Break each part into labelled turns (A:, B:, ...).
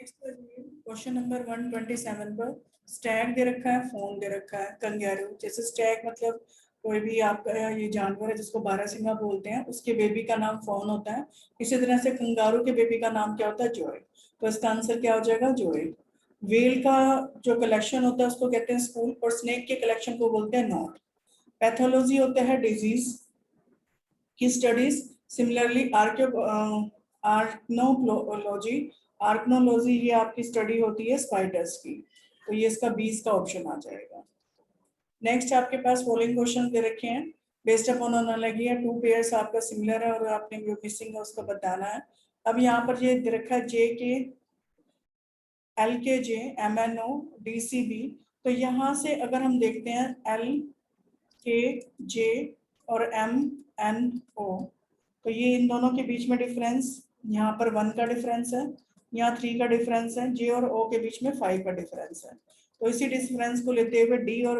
A: Question number 127 पर Stag दे रखा है, फोन दे रखा है, कंगारू। जैसे स्टैग मतलब कोई भी आपका ये जानवर है जिसको बारहसिंगा बोलते हैं, उसके बेबी का नाम फोन होता है। इसी तरह से कंगारू के बेबी का नाम क्या होता है? जॉय। तो इसका आंसर क्या हो जाएगा? जॉय। व्हेल का जो कलेक्शन होता है उसको कहते हैं स्कूल, और स्नेक के कलेक्शन को बोलते हैं नॉट। पैथोलॉजी होता है डिजीज की स्टडीज। सिमिलरली आर्कनोलॉजी आर्कनोलॉजी ये आपकी स्टडी होती है स्पाइडर्स की। तो ये इसका 20 का ऑप्शन आ जाएगा। नेक्स्ट आपके पास फॉलोइंग क्वेश्चन दे रखे हैं। बेस्ड अपॉन एनालॉजी है, टू पेयर्स आपका सिमिलर है और आपने जो मिसिंग है उसका बताना है। अब यहाँ पर ये दे रखा है जे K, L K J, M N O, D C B. तो यहाँ से अगर हम देखते हैं एल के जे और एम एन ओ, तो ये इन दोनों के बीच में डिफरेंस, यहाँ पर 1 का डिफरेंस है, यहाँ 3 का डिफरेंस है, जे और ओ के बीच में 5 का डिफरेंस है। तो इसी डिफरेंस को लेते हुए डी और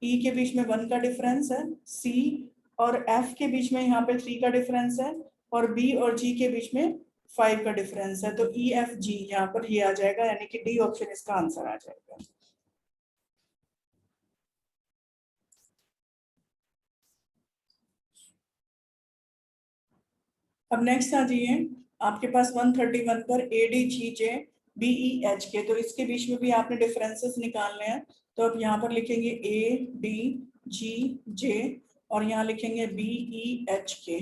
A: ई के बीच में 1 का डिफरेंस है, सी और एफ के बीच में यहाँ पे 3 का डिफरेंस है, और बी और जी के बीच में 5 का डिफरेंस है। तो ई एफ जी यहाँ पर ये आ जाएगा, यानी कि डी ऑप्शन इसका आंसर आ जाएगा। अब नेक्स्ट आ जाइए आपके पास 131 पर A D G J B E H K. तो इसके बीच में भी आपने डिफरेंसेस निकालने हैं। तो अब यहाँ पर लिखेंगे ए डी जी जे और यहाँ लिखेंगे बी ई एच के।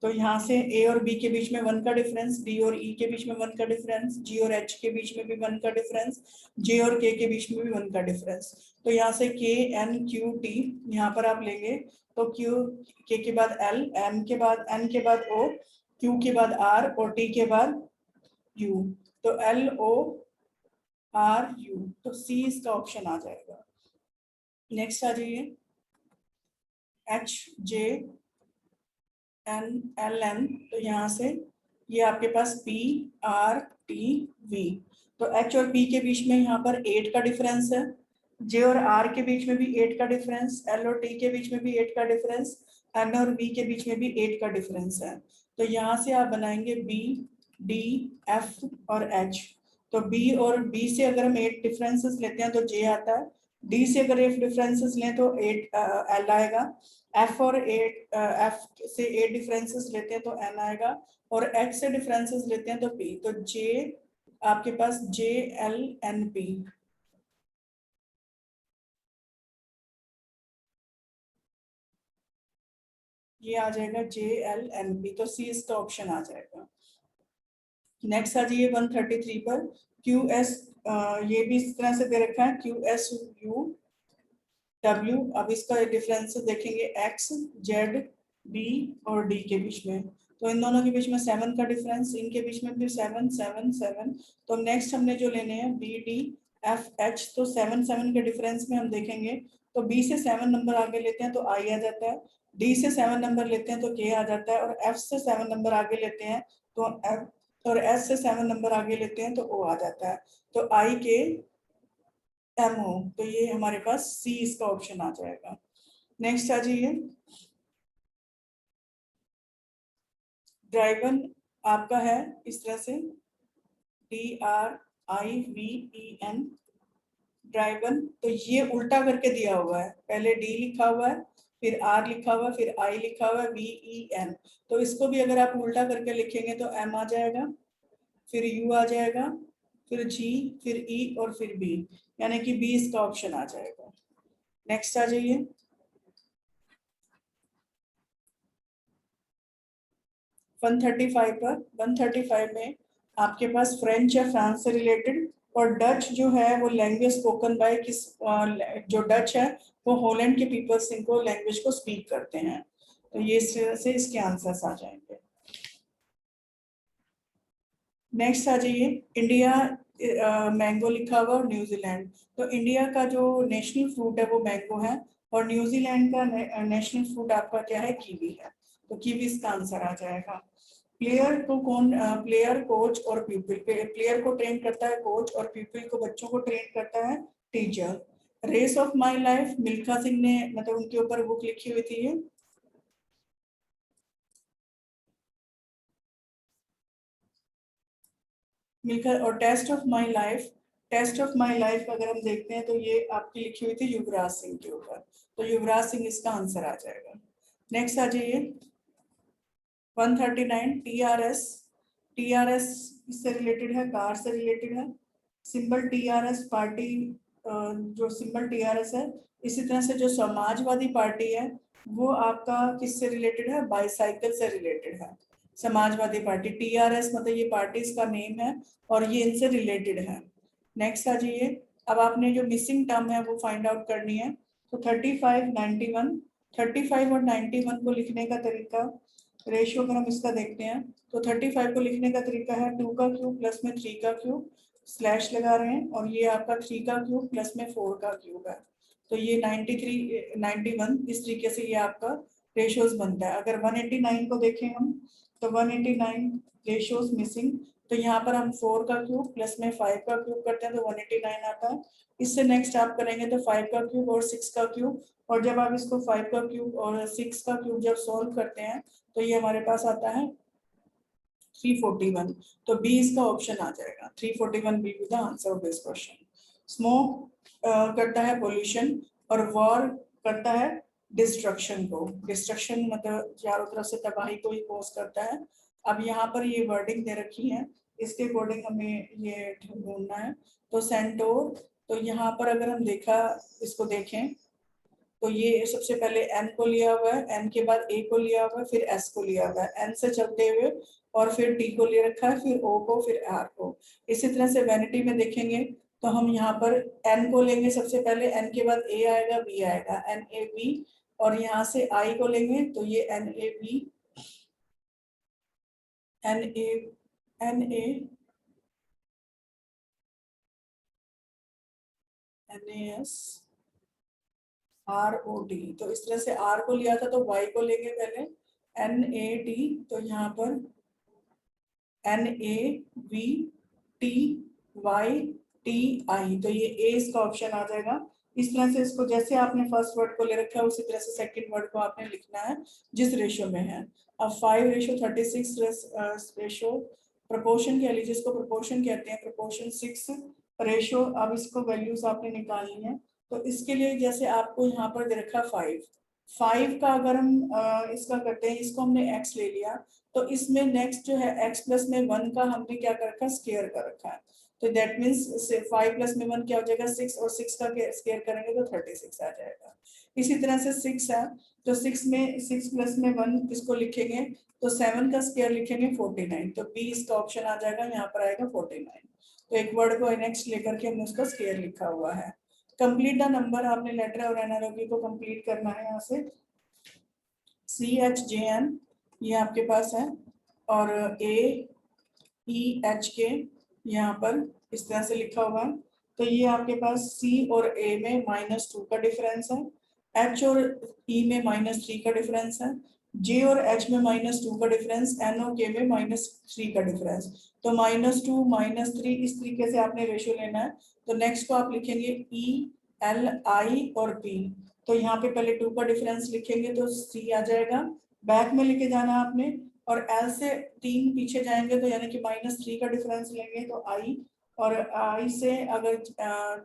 A: तो यहाँ से ए और बी के बीच में 1 का डिफरेंस, डी और ई के बीच में 1 का डिफरेंस, जी और एच के बीच में भी 1 का डिफरेंस, जे और के बीच में भी 1 का डिफरेंस। तो यहाँ से के एन क्यू टी यहाँ पर आप लेंगे तो क्यू, के बाद एल, एम के बाद, एन के बाद ओ, क्यू के बाद आर और टी के बाद यू। तो एल ओ आर यू, तो सी इसका ऑप्शन आ जाएगा। नेक्स्ट आ जाइए H J N L N. तो यहाँ से ये आपके पास पी आर टी वी। तो एच और पी के बीच में यहाँ पर 8 का डिफरेंस है, जे और आर के बीच में भी 8 का डिफरेंस, एल और टी के बीच में भी 8 का डिफरेंस, एन और बी के बीच में भी 8 का डिफरेंस है। तो यहाँ से आप बनाएंगे बी, डी, एफ और एच। तो बी और बी से अगर हम 8 डिफरेंसेस लेते हैं तो जे आता है, डी से अगर 8 डिफरेंसेस लें तो 8 एल आएगा, एफ और 8 एफ से 8 डिफरेंसेस लेते हैं तो एन आएगा, और एच से डिफरेंसेस लेते हैं तो पी। तो जे आपके पास जे एल एन पी, ये आ जाएगा जे एल एन पी। तो सी इसका ऑप्शन आ जाएगा। नेक्स्ट आ जाइए 133 पर क्यू एस, ये भी इस तरह से दे रखा है क्यू एस यू डब्ल्यू। अब इसका डिफरेंस देखेंगे एक्स, जेड, बी और डी के बीच में। तो इन दोनों के बीच में 7 का डिफरेंस, इनके बीच में भी 7 7 7। तो नेक्स्ट हमने जो लेने हैं बी डी एफ एच। तो 7 7 के डिफरेंस में हम देखेंगे तो बी से 7 नंबर आगे लेते हैं तो आई आ जाता है, डी से 7 नंबर लेते हैं तो के आ जाता है, और एफ से 7 नंबर आगे लेते हैं तो एफ, और एस से 7 नंबर आगे लेते हैं तो ओ आ जाता है। तो आई के एम ओ। तो ये हमारे पास सी इसका ऑप्शन आ जाएगा। नेक्स्ट आ जाइए ड्राइवन आपका है इस तरह से D R I V E N, driven. तो ये उल्टा करके दिया हुआ है, पहले डी लिखा हुआ है, फिर आर लिखा हुआ है, फिर आई लिखा हुआ है, वी ई एन। तो इसको भी अगर आप उल्टा करके लिखेंगे तो एम आ जाएगा, फिर यू आ जाएगा, फिर जी, फिर ई और फिर बी, यानी कि बी इसका ऑप्शन आ जाएगा। नेक्स्ट आ जाइए 135 पर। 135 में आपके पास फ्रेंच या फ्रांस से रिलेटेड, और डच जो है वो लैंग्वेज स्पोकन बाय किस, जो डच है वो हॉलैंड के पीपल्स इनको लैंग्वेज को स्पीक करते हैं। तो ये इस तरह से इसके आंसर्स आ जाएंगे। नेक्स्ट आ जाइए इंडिया, मैंगो लिखा हुआ और न्यूजीलैंड। तो इंडिया का जो नेशनल फ्रूट है वो मैंगो है, और न्यूजीलैंड का नेशनल फ्रूट आपका क्या है? कीवी है। तो कीवी इसका आंसर आ जाएगा। प्लेयर को कौन, प्लेयर, कोच और पीपल। प्लेयर को ट्रेन करता है कोच, और पीपल को, बच्चों को ट्रेन करता है teacher. Race of my life Milkha Singh ने मतलब उनके ऊपर बुक लिखी हुई थी ये। मिलकर, और टेस्ट ऑफ माई लाइफ अगर हम देखते हैं तो ये आपकी लिखी हुई थी युवराज सिंह के ऊपर, तो युवराज सिंह इसका आंसर आ जाएगा। नेक्स्ट आ जाइए 139 टीआरएस। टीआरएस इससे रिलेटेड है, कार से रिलेटेड है। सिंबल टीआरएस पार्टी, जो सिंबल टीआरएस है, इसी तरह से जो समाजवादी पार्टी है वो आपका किससे रिलेटेड है, बाईसाइकिल से रिलेटेड है। समाजवादी पार्टी, टीआरएस मतलब ये पार्टीज का नेम है और ये इनसे रिलेटेड है। नेक्स्ट आ जाइए, अब आपने जो मिसिंग टर्म है वो फाइंड आउट करनी है। तो 35 91, 35 और 91 को लिखने का तरीका, रेशियो अगर हम इसका देखते हैं तो 35 को लिखने का तरीका है 2 का क्यूब प्लस में 3 का क्यूब, स्लैश लगा रहे हैं, और ये आपका 3 का क्यूब प्लस में 4 का क्यूब है। तो ये 93 91 इस तरीके से ये आपका रेशियोज बनता है। अगर 189 को देखें हम तो 189 रेशियोज मिसिंग, तो यहाँ पर हम 4 का क्यूब प्लस में 5 का क्यूब करते हैं तो 189 आता है। इससे नेक्स्ट आप करेंगे तो 5 का क्यूब और 6 का क्यूब, और जब आप इसको 5 का क्यूब और 6 का क्यूब जब सॉल्व करते हैं तो ये हमारे पास आता है 341। तो बी इसका ऑप्शन आ जाएगा, 341 be with the answer of this question. Smoke करता है पोल्यूशन और वॉर करता है डिस्ट्रक्शन को। डिस्ट्रक्शन मतलब चारों तरफ से तबाही को ही कॉज करता है। अब यहाँ पर ये वर्डिंग दे रखी है, इसके अकॉर्डिंग हमें ये ढूंढना है। तो सेंटोर, तो यहाँ पर अगर हम इसको देखें तो ये सबसे पहले एन को लिया हुआ है, एन के बाद ए को लिया हुआ है, फिर एस को लिया हुआ है, एन से चलते हुए और फिर टी को ले रखा है, फिर ओ को, फिर आर को। इसी तरह से वैनिटी में देखेंगे तो हम यहाँ पर एन को लेंगे सबसे पहले, एन के बाद ए आएगा, बी आएगा, एन ए बी, और यहाँ से आई को लेंगे तो ये N A B, N A, N A, N A S, R O D. तो इस तरह से आर को लिया था तो वाई को लेंगे पहले, एन ए टी, तो यहाँ पर N A V T Y T I, तो ये ए इसका ऑप्शन आ जाएगा। इस तरह से इसको जैसे आपने फर्स्ट वर्ड को ले रखा है उसी तरह से सेकंड वर्ड को आपने लिखना है जिस रेशियो में है। अब 5:36 रेशियो, प्रोपोर्शन कह लीजिए, इसको प्रोपोर्शन कहते हैं, प्रोपोर्शन 6 रेशियो। अब इसको वैल्यूज आपने निकालनी है, तो इसके लिए जैसे आपको यहाँ पर दे रखा 5 का अगर हम इसका करते हैं, इसको हमने x ले लिया, तो इसमें नेक्स्ट जो है x प्लस में 1 का हमने क्या कर रखा है, स्केयर कर रखा है। तो दैट मीन्स 5 प्लस में 1 क्या हो जाएगा 6, और 6 का स्केयर करेंगे तो 36 आ जाएगा। इसी तरह से 6 है तो 6 में 6 प्लस में 1 इसको लिखेंगे तो 7 का स्केयर लिखेंगे 49, तो बी इसका ऑप्शन आ जाएगा, यहाँ पर आएगा 49। तो एक वर्ड को नेक्स्ट लेकर के हमने उसका स्केयर लिखा हुआ है। कंप्लीट द नंबर, आपने लेटर और एनालॉजी को कंप्लीट करना है। यहाँ से CHJN ये आपके पास है, और AEHK यहाँ पर इस तरह से लिखा हुआ है। तो ये आपके पास C और A में -2 का डिफरेंस है, H और E में -3 का डिफरेंस है, J और H में -2 का डिफरेंस, N और K में -3 का डिफरेंस। तो -2 -3 इस तरीके से आपने रेशियो लेना है। तो नेक्स्ट को आप लिखेंगे E L I और P। तो यहाँ पे पहले 2 का डिफरेंस लिखेंगे तो C आ जाएगा, बैक में लेके जाना आपने, और L से 3 पीछे जाएंगे तो यानी कि -3 का डिफरेंस लेंगे तो I, और I से अगर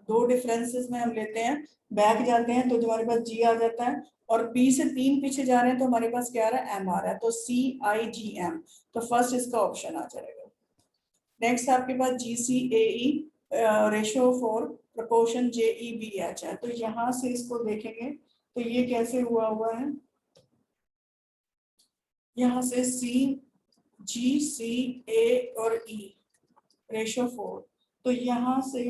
A: 2 डिफरेंसेस में हम लेते हैं, बैक जाते हैं तो हमारे पास G आ जाता है, और P से 3 पीछे जा रहे हैं तो हमारे पास क्या आ रहा है, M आ रहा है, तो CIGM। तो फर्स्ट इसका ऑप्शन आ जाएगा। नेक्स्ट आपके पास GCAE रेशियो 4 प्रोपोर्शन JEBH है। तो यहाँ से इसको देखेंगे तो ये कैसे हुआ है, यहाँ से CGCA और E रेशियो 4। तो यहाँ से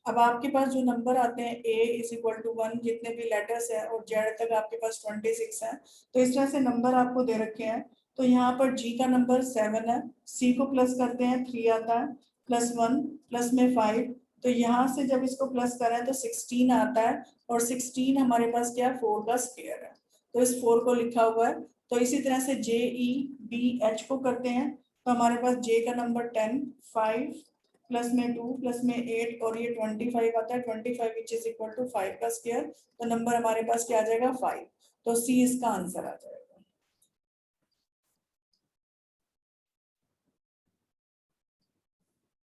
A: अब आपके पास जो नंबर आते हैं A = 1, जितने भी लेटर्स हैं, और Z तक आपके पास 26 है। तो इस तरह से नंबर आपको दे रखे हैं। तो यहाँ पर G का नंबर 7 है, C को प्लस करते हैं 3 आता है, +1 प्लस में 5, तो यहाँ से जब इसको प्लस करें तो 16 आता है, और 16 हमारे पास क्या है, 4 का स्क्वायर है, तो इस 4 को लिखा हुआ है। तो इसी तरह से JEBH को करते हैं, तो हमारे पास J का नंबर 10, 5 प्लस में 2 प्लस में 8, और ये 25 आता है, 25 विच इज इक्वल टू 5 का स्क्वायर। तो नंबर हमारे पास क्या आ जाएगा, 5। तो C इसका आंसर आ जाएगा।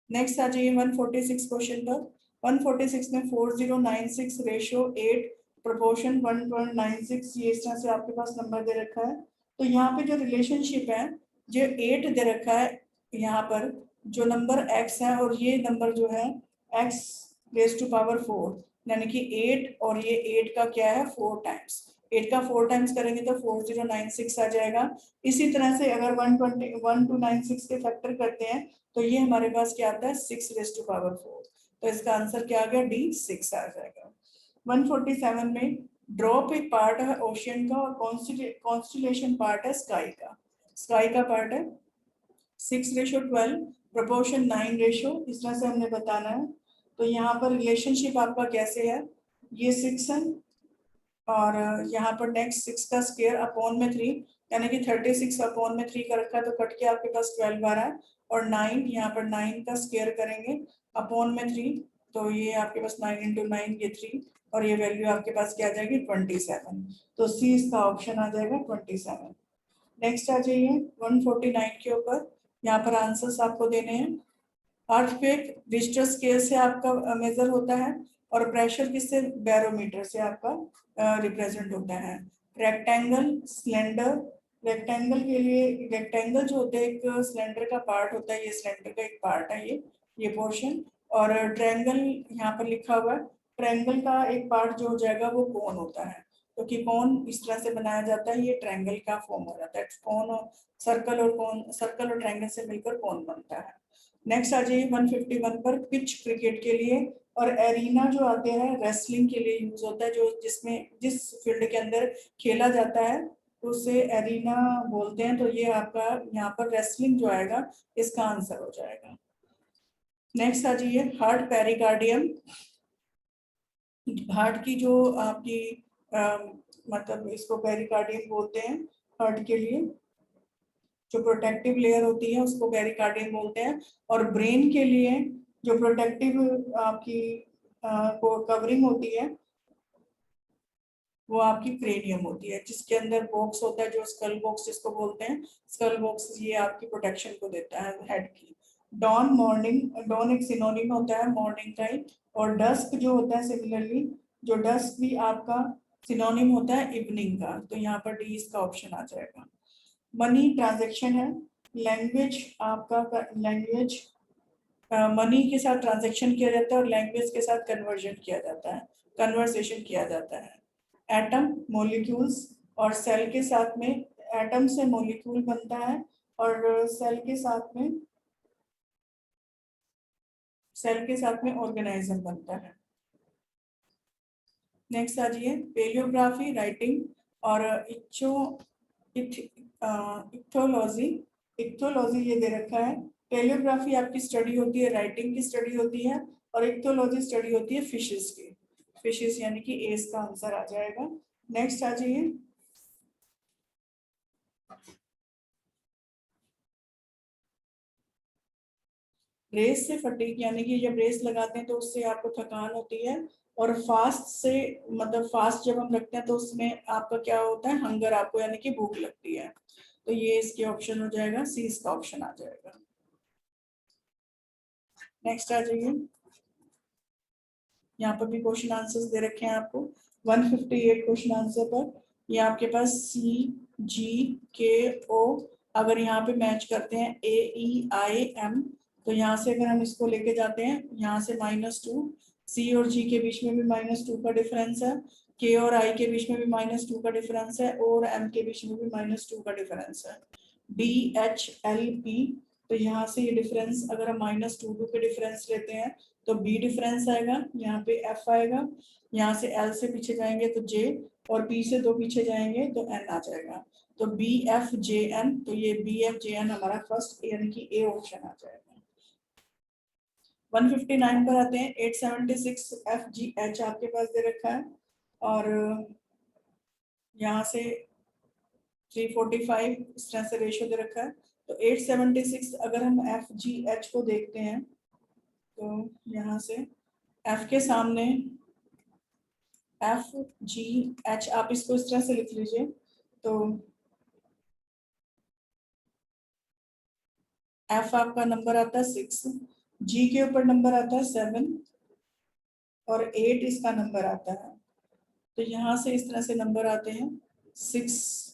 A: नेक्स्ट आ जाइए 146 क्वेश्चन पर। 146 में 4096 रेशियो 8 प्रोपोर्शन 1.96, ये इस तरह से आपके पास नंबर दे रखा है। तो यहाँ पे जो रिलेशनशिप है, जो 8 दे रखा है, यहाँ पर जो नंबर x है और ये नंबर जो है x रेज टू पावर 4, यानी कि 8 और ये 8 का क्या है 4 टाइम्स, 8 का 4 टाइम्स करेंगे तो 4096 आ जाएगा। इसी तरह से अगर 1296 के फैक्टर करते हैं तो ये हमारे पास क्या आता है 6 रेज टू पावर 4। तो इसका आंसर क्या आ गया डी 6 आ जाएगा। 147 में ड्रॉप एक पार्ट है ओशियन का और कॉन्स्टिलेशन पार्ट है स्काई का। स्काई का पार्ट है 6:12 प्रोपोर्शन 9 इस तरह से हमने बताना है। तो यहाँ पर रिलेशनशिप आपका कैसे है, ये 6 है और यहाँ पर नेक्स्ट 6 का स्क्वायर अपॉन में 3, यानी कि 36 अपॉन में 3 का रखा तो कट के आपके पास 12 आ रहा है, और 9 यहाँ पर 9 का स्क्वायर करेंगे अपॉन में 3, तो ये आपके पास 9 इंटू 9 ये 3, और ये वैल्यू आपके पास क्या आ जाएगी 27। तो सी इसका ऑप्शन आ जाएगा 27। नेक्स्ट आ जाइए 149 के ऊपर, यहाँ पर आंसर्स आपको देने हैं। अर्थक्वेक रिश्टर स्केल से आपका मेजर होता है और प्रेशर किससे, बैरोमीटर से आपका रिप्रेजेंट होता है। रेक्टेंगल, स्लेंडर, रेक्टेंगल के लिए रेक्टेंगल जो होता है एक सिलेंडर का पार्ट होता है, ये सिलेंडर का एक पार्ट है ये पोर्शन। और ट्रायंगल यहाँ पर लिखा हुआ है, ट्रायंगल का एक पार्ट जो हो जाएगा वो कोन होता है, क्योंकि तो कोन इस तरह से बनाया जाता है, ये ट्रायंगल का फॉर्म हो जाता है। कोन और सर्कल और कोन, सर्कल और ट्रायंगल से मिलकर कोन बनता है। नेक्स्ट आ जाइए 151 पर, पिच क्रिकेट के लिए और एरिना जो आते हैं रेसलिंग के लिए यूज होता है, जो जिस फील्ड के अंदर खेला जाता है तो उसे एरिना बोलते हैं। तो ये आपका यहाँ पर रेसलिंग जो आएगा इसका आंसर हो जाएगा। नेक्स्ट आ जाइए हार्ट पेरिकार्डियम, हार्ट की जो आपकी मतलब इसको पेरिकार्डियम बोलते हैं हार्ट के लिए, जो प्रोटेक्टिव लेयर होती है उसको पेरिकार्डियम बोलते हैं। और ब्रेन के लिए जो प्रोटेक्टिव आपकी कवरिंग होती है वो आपकी क्रेनियम होती है, जिसके अंदर बॉक्स होता है जो स्कल बॉक्स जिसको बोलते हैं, स्कल बॉक्स ये आपकी प्रोटेक्शन को देता है हेड की। डॉन, मॉर्निंग, डॉन एक सिनोनिम होता है मॉर्निंग टाइम, और डस्क जो होता है सिमिलरली, जो डस्क भी आपका सिनोनिम होता है इवनिंग का। तो यहाँ पर डी इसका ऑप्शन आ जाएगा। मनी ट्रांजैक्शन है, लैंग्वेज आपका लैंग्वेज मनी के साथ ट्रांजैक्शन किया जाता है और लैंग्वेज के साथ कन्वर्जन किया जाता है, कन्वर्सेशन किया जाता है। एटम, मॉलिक्यूल्स और सेल के साथ में, एटम से मॉलिक्यूल बनता है और सेल के साथ में ऑर्गेनाइज्म बनता है। नेक्स्ट आ जाइए पेलियोग्राफी राइटिंग और इक्थोलॉजी, इक्थोलॉजी ये दे रखा है। पेलियोग्राफी आपकी स्टडी होती है, राइटिंग की स्टडी होती है, और इक्थोलॉजी स्टडी होती है फिशेस की। फिशेस यानी कि ए इसका आंसर आ जाएगा। नेक्स्ट आ जाइए रेस से फटीग, यानी कि जब रेस लगाते हैं तो उससे आपको थकान होती है, और फास्ट से मतलब फास्ट जब हम रखते हैं तो उसमें आपका क्या होता है हंगर, आपको यानी कि भूख लगती है। तो ये इसके ऑप्शन हो जाएगा, सी इसका ऑप्शन आ जाएगा। नेक्स्ट आ जाइए, यहाँ पर भी क्वेश्चन आंसर्स दे रखे हैं आपको 158 क्वेश्चन आंसर पर। ये आपके पास सी जी के ओ, अगर यहाँ पे मैच करते हैं ए ई आई एम, तो यहाँ से अगर हम इसको लेके जाते हैं यहाँ से -2, सी और जी के बीच में भी -2 का डिफरेंस है, के और आई के बीच में भी -2 का डिफरेंस है, और एम के बीच में भी -2 का डिफरेंस है। डी एच एल पी, तो यहाँ से ये डिफरेंस अगर हम -2 के डिफरेंस लेते हैं तो बी डिफरेंस आएगा, यहाँ पे एफ आएगा, यहाँ से एल से पीछे जाएंगे तो जे, और बी से 2 पीछे जाएंगे तो एन आ जाएगा। तो बी एफ जे एन, तो ये बी एफ जे एन हमारा फर्स्ट यानी कि ए ऑप्शन आ जाएगा। 159 पर आते हैं, 876 एफ जी एच आपके पास दे रखा है, और यहाँ से 345 इस तरह से रेशियो दे रखा है। तो 876 अगर हम एफ जी एच को देखते हैं तो यहाँ से एफ के सामने एफ जी एच, आप इसको इस तरह से लिख लीजिए। तो एफ आपका नंबर आता है 6, जी के ऊपर नंबर आता है 7 और 8 इसका नंबर आता है। तो यहाँ से इस तरह से नंबर आते हैं 6।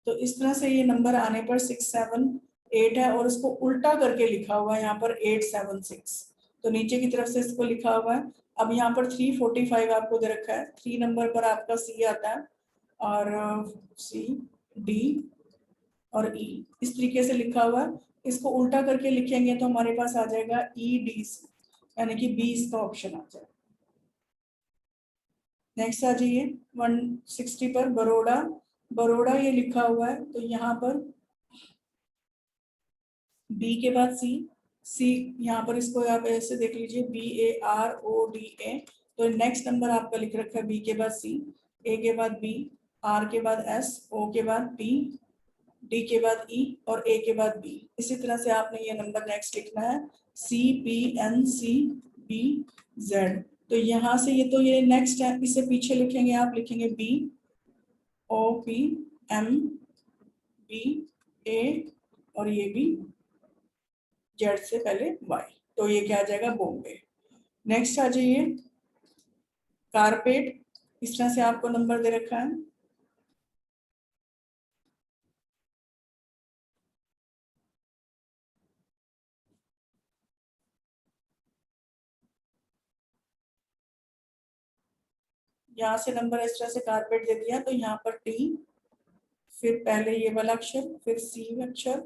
A: तो इस तरह से ये नंबर आने पर 6 7 8 है और इसको उल्टा करके लिखा हुआ है यहाँ पर 8 7 6। तो नीचे की तरफ से इसको लिखा हुआ है। अब यहाँ पर 345 आपको दे रखा है, 3 नंबर पर आपका सी आता है और सी डी और ई इस तरीके से लिखा हुआ है। इसको उल्टा करके लिखेंगे तो हमारे पास आ जाएगा ई डी, यानी कि बी इसका ऑप्शन आ जाएगा। नेक्स्ट आ जाइए 160 पर बड़ौदा। बड़ौदा ये लिखा हुआ है तो यहाँ पर बी के बाद सी, सी यहाँ पर इसको आप ऐसे देख लीजिए BARODA। तो नेक्स्ट नंबर आपका लिख रखा है बी के बाद सी, ए के बाद बी, आर के बाद एस, ओ के बाद पी, डी के बाद ई और ए के बाद बी। इसी तरह से आपने ये नंबर नेक्स्ट लिखना है CPNCBZ। तो यहाँ से ये नेक्स्ट है, इससे पीछे लिखेंगे आप, लिखेंगे BOPMBA और ये भी जेड से पहले वाई। तो ये क्या आ जाएगा बॉम्बे। नेक्स्ट आ जाइए कारपेट। इस तरह से आपको नंबर दे रखा है। यहाँ से नंबर इस तरह से कारपेट दे दिया तो यहाँ पर टी, फिर पहले ये वाला अक्षर, फिर सी अक्षर,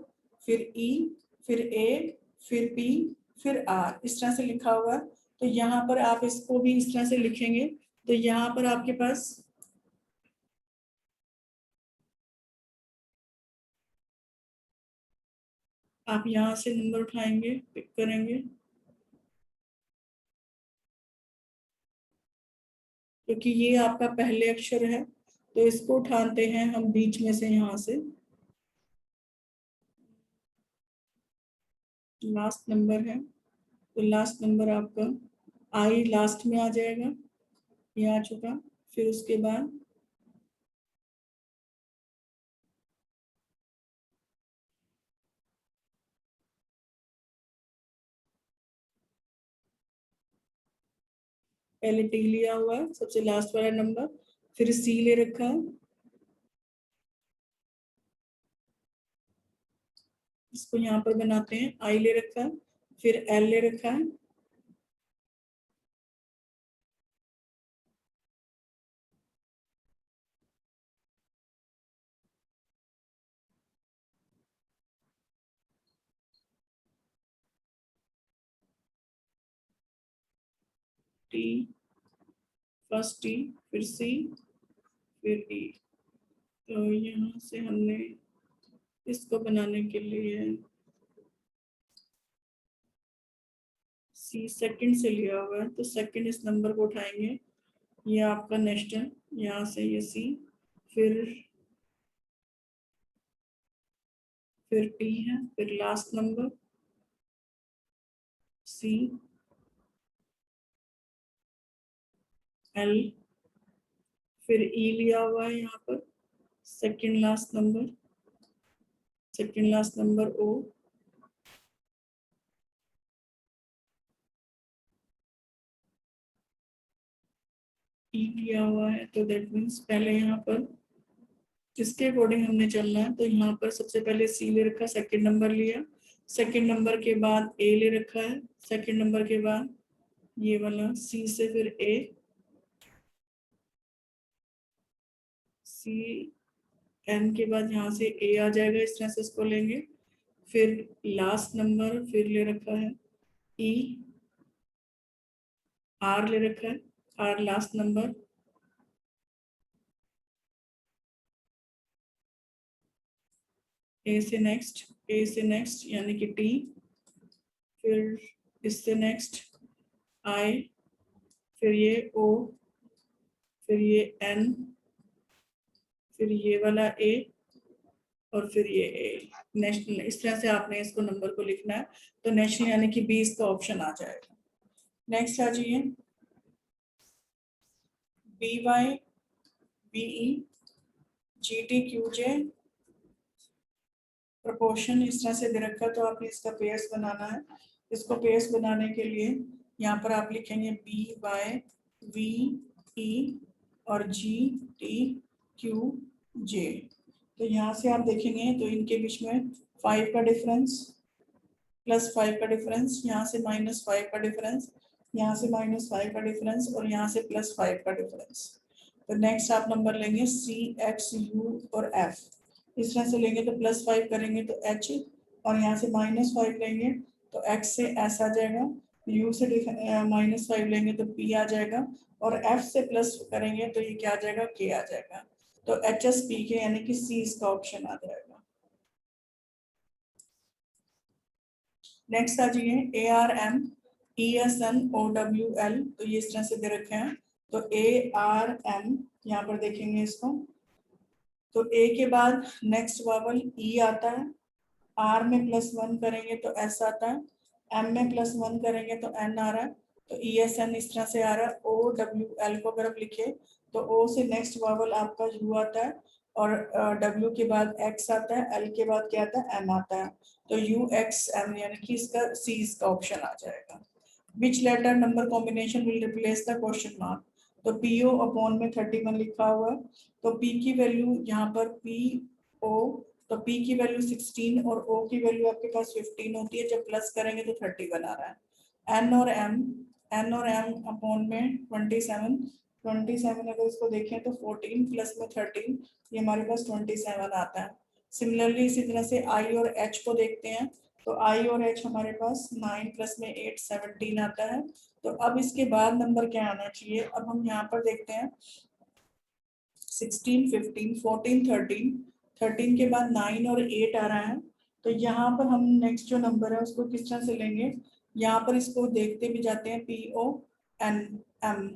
A: फिर ई, फिर ए, फिर पी, फिर आर, इस तरह से लिखा हुआ है। तो यहाँ पर आप इसको भी इस तरह से लिखेंगे। तो यहाँ पर आपके पास आप यहाँ से नंबर उठाएंगे, पिक करेंगे, क्योंकि ये आपका पहले अक्षर है तो इसको उठाते हैं हम बीच में से, यहाँ से लास्ट नंबर है तो लास्ट नंबर आपका आई लास्ट में आ जाएगा, ये आ चुका। फिर उसके बाद पहले टी लिया हुआ है सबसे लास्ट वाला नंबर, फिर सी ले रखा है, इसको यहाँ पर बनाते हैं, आई ले रखा है, फिर एल ले रखा है, टी, फर्स्ट टी, फिर सी, फिर ई। तो यहाँ से हमने इसको बनाने के लिए सी सेकंड से लिया हुआ है तो सेकंड इस नंबर को उठाएंगे, ये आपका नेक्स्ट है, यहाँ से ये सी, फिर टी है, फिर लास्ट नंबर सी, एल, फिर ई लिया हुआ है यहाँ पर, second last number, second last number O, E लिया हुआ है। तो दैट मीन्स पहले यहाँ पर किसके अकॉर्डिंग हमने चलना है, तो यहाँ पर सबसे पहले सी ले रखा, सेकंड नंबर लिया, सेकंड नंबर के बाद ए ले रखा है, सेकंड नंबर के बाद ये वाला सी से फिर ए, सी एन के बाद यहाँ से ए आ जाएगा, इस तरह से इसको लेंगे। फिर लास्ट नंबर फिर ले रखा है ई, आर ले रखा है, आर लास्ट नंबर, ए से नेक्स्ट, ए से नेक्स्ट यानी कि टी, फिर इससे नेक्स्ट आई, फिर ये ओ, फिर ये एन, फिर ये वाला ए और फिर ये ए नेशनल। इस तरह से आपने इसको नंबर को लिखना है। तो नेशनल यानी कि 20 का ऑप्शन आ जाएगा। नेक्स्ट आ जाइए BY BE GT QJ proportion इस तरह से दे रखा है तो आपने इसका पेयर्स बनाना है। इसको पेस बनाने के लिए यहाँ पर आप लिखेंगे BY VE और GTQJ। तो यहाँ से आप देखेंगे तो इनके बीच में 5 का डिफरेंस, +5 का डिफरेंस, यहाँ से -5 का डिफरेंस, यहाँ से -5 का डिफरेंस और यहाँ से +5 का डिफरेंस। तो नेक्स्ट आप नंबर लेंगे CXU और F। इस तरह से लेंगे तो +5 करेंगे तो H और यहाँ से -5 लेंगे तो X से S आ जाएगा, U से -5 लेंगे तो P आ जाएगा और F से प्लस करेंगे तो ये क्या आ जाएगा, K आ जाएगा। तो HSPK यानी कि C इसका ऑप्शन आ जाएगा। नेक्स्ट आ जाइए ARM ESN OWL। तो ये इस तरह से दे रखे हैं। तो ARM यहाँ पर देखेंगे इसको, तो A के बाद नेक्स्ट वावल E आता है, R में +1 करेंगे तो S आता है, M में +1 करेंगे तो N आ रहा है। तो ESN इस तरह से आ रहा है। OWL को अगर आप लिखे तो O से नेक्स्ट वावल आपका U आता है और W के बाद X आता है, L के बाद क्या आता है, M आता है। तो UXM यानी कि इसका C इसका ऑप्शन आ जाएगा। Which letter number combination will replace the question mark. तो PO अपॉन में 31 लिखा हुआ है, तो P की वैल्यू यहाँ पर PO, तो P की वैल्यू 16 और O की वैल्यू आपके पास 15 होती है, जब प्लस करेंगे तो 31 आ रहा है। N और M अपॉन में 27 अगर इसको देखें तो 14 प्लस में 13, ये हमारे पास 27 आता है। सिमिलरली इसी तरह से I और H को देखते हैं, तो I और H हमारे पास 9 प्लस में 8 17 आता है। तो अब इसके बाद नंबर क्या आना चाहिए, अब हम यहाँ पर देखते हैं 16 15 14 13 के बाद 9 और 8 आ रहा है। तो यहाँ पर हम नेक्स्ट जो नंबर है उसको किस तरह से लेंगे, यहाँ पर इसको देखते भी जाते हैं PONM।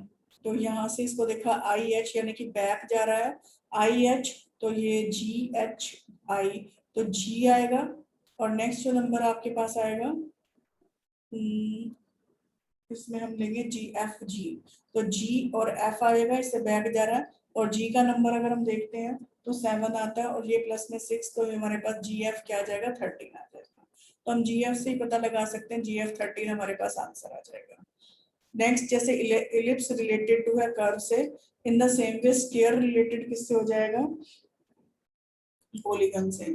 A: तो यहाँ से इसको देखा IH यानी कि बैक जा रहा है IH, तो ये GHI, तो G आएगा और नेक्स्ट जो नंबर आपके पास आएगा इसमें हम लेंगे GFG। तो G और F आएगा, इससे बैक जा रहा है और G का नंबर अगर हम देखते हैं तो 7 आता है और ये प्लस में 6, तो हमारे पास GF क्या आ जाएगा, 13 आ जाएगा। तो हम GF से ही पता लगा सकते हैं, GF 13 हमारे पास आंसर आ जाएगा। नेक्स्ट जैसे इलिप्स रिलेटेड टू है कर्व से, in the same way sphere related किससे हो जाएगा, पॉलीगन से।